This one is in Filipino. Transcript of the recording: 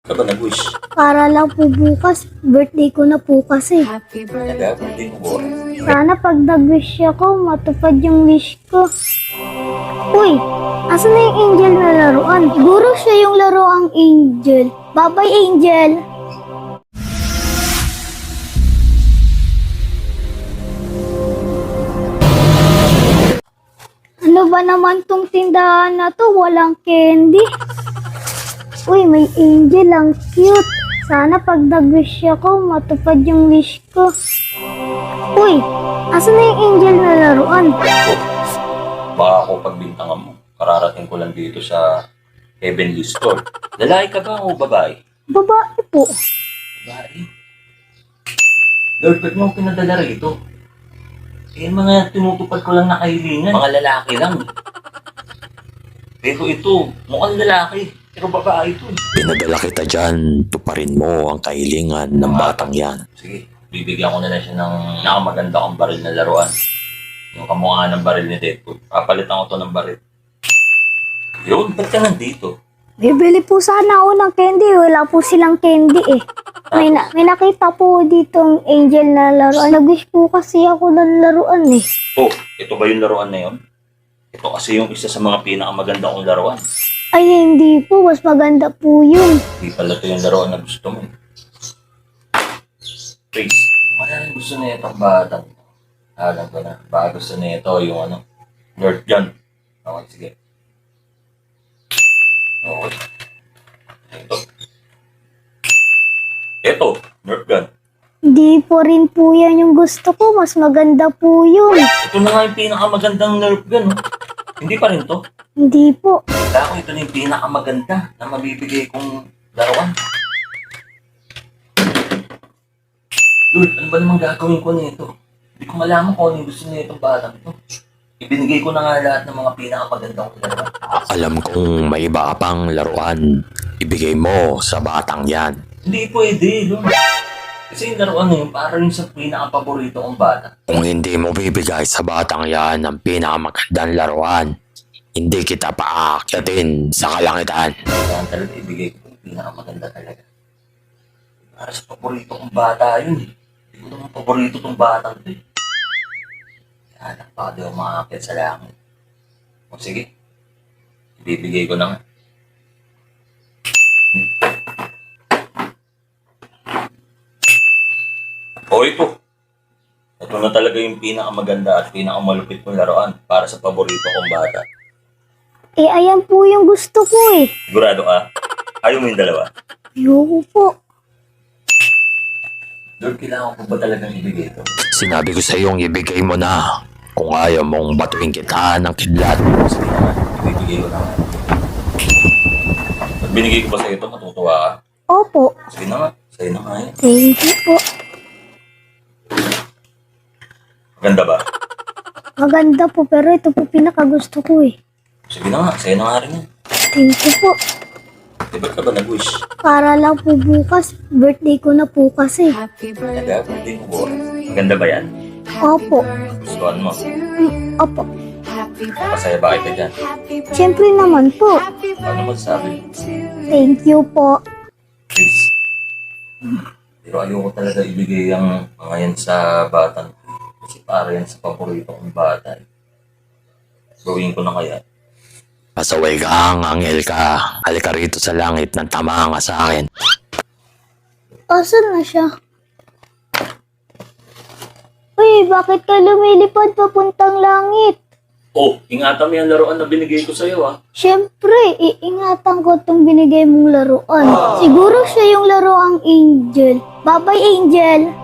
Ka ba nag-wish? Para lang po bukas, birthday ko na po kasi. Talaga, birthday mo po. Sana pag nag-wish ako, matupad yung wish ko. Uy, asan na yung angel na laruan? Siguro siya yung laruang angel. Bye-bye, angel! Ano ba naman tong tindahan na to? Walang candy. Uy, may angel, ang cute. Sana pag nag-wish ako, matupad yung wish ko. Uy, asan na yung angel na laruan? Baka ako pagbintangan mo. Kararating ko lang dito sa Heavenly Store. Lalaki ka ba o babae? Babae po. Babae? Lord, ba't mo pinadala rito? Eh, mga tinutupad ko lang na kahilingan. Mga lalaki lang. Pero ito, mukhang lalaki. Pero babae ito. Pinadala kita dyan, tuparin mo ang kahilingan ng batang yan. Sige, bibigyan ko na lang siya ng nakamaganda kong baril na laruan. Yung kamukha ng baril ni Deadpool. Papalitan ko to ng baril. Yun, ba't ka nandito? Bibili po sana ako ng candy. Wala po silang candy eh. May nakita po dito ang angel na laruan. Nag-wish po kasi ako ng laruan eh. Oh, ito ba yung laruan na yun? Ito kasi yung isa sa mga pinakamaganda kong laruan. Ay, hindi po. Mas maganda po yun. Hindi pala ito yung laruan na gusto mo. Please, ano gusto na itong batang? Alam ko na. Baka gusto na ito yung ano, Nerf gun. Okay, sige. Okay. Ito. Ito, Nerf gun. Hindi po rin po yan yung gusto ko. Mas maganda po yun. Ito na nga yung pinakamagandang Nerf gun. Oh. Hindi pa rin to. Hindi po. Kaya ko ito na yung pinakamaganda na mabibigay kong laruan. Lord, ano ba namang gagawin ko nito? Hindi ko malaman kung ano yung gusto nitong batang ito. Ibinigay ko na nga lahat ng mga pinakamagandang laruan. Alam kong may iba ka pang laruan, ibigay mo sa batang yan. Hindi pwede, Lord. Kasi yung laruan na yun, para rin sa pinakapaborito kong bata. Kung hindi mo bibigay sa batang yan ang pinakamagandang laruan, hindi kita paakyatin sa kalangitan. Kaya talaga ibigay ko yung pinakamaganda talaga. Para sa paborito kong bata yun eh. Hindi ko naman paborito tong batang ito eh. Kaya baka di ako makakit sa langit. O sige, ibibigay ko na nga. O ito. Ito na talaga yung pinakamaganda at pinakamalupit kong laruan para sa paborito kong bata. Eh, ayan po yung gusto ko eh. Sigurado ka? Ayaw mo yung dalawa? Ayoko po. Lord, kailangan ko ba talagang ibigay ito? Sinabi ko sa iyong ibigay mo na kung ayaw mong batuin kita ng kidlat. Sige na nga, ibibigay ko na nga. Pag binigay ko ba sa ito, matutuwa ka? Opo. Sige na nga, sa'yo na nga yan. Thank you po. Maganda ba? Maganda po, pero ito po pinakagusto ko eh. Sige na nga, sa'yo na nga rin yan. Thank you po. Di ba't ka ba nag-wish? Para lang po bukas, birthday ko na po kasi. Talaga, birthday mo po. Maganda ba yan? Opo. Gustuhan mo? Opo. Masaya ba kita dyan? Siyempre naman po. Ano magsabi? Thank you po. Please. Pero ayoko talaga ibigay ang mga yan sa batang. Kasi para yan sa paborito kong bata. Gawin ko na kaya. Pasaway kang anghel ka. Halika rito sa langit ng tama nga sa akin. Asan na siya? Uy, bakit ka lumilipad papuntang langit? Oh, ingatan mo yung laruan na binigay ko sa'yo ah. Siyempre, iingatan ko itong binigay mong laruan. Siguro siya yung laruang angel. Bye-bye, angel!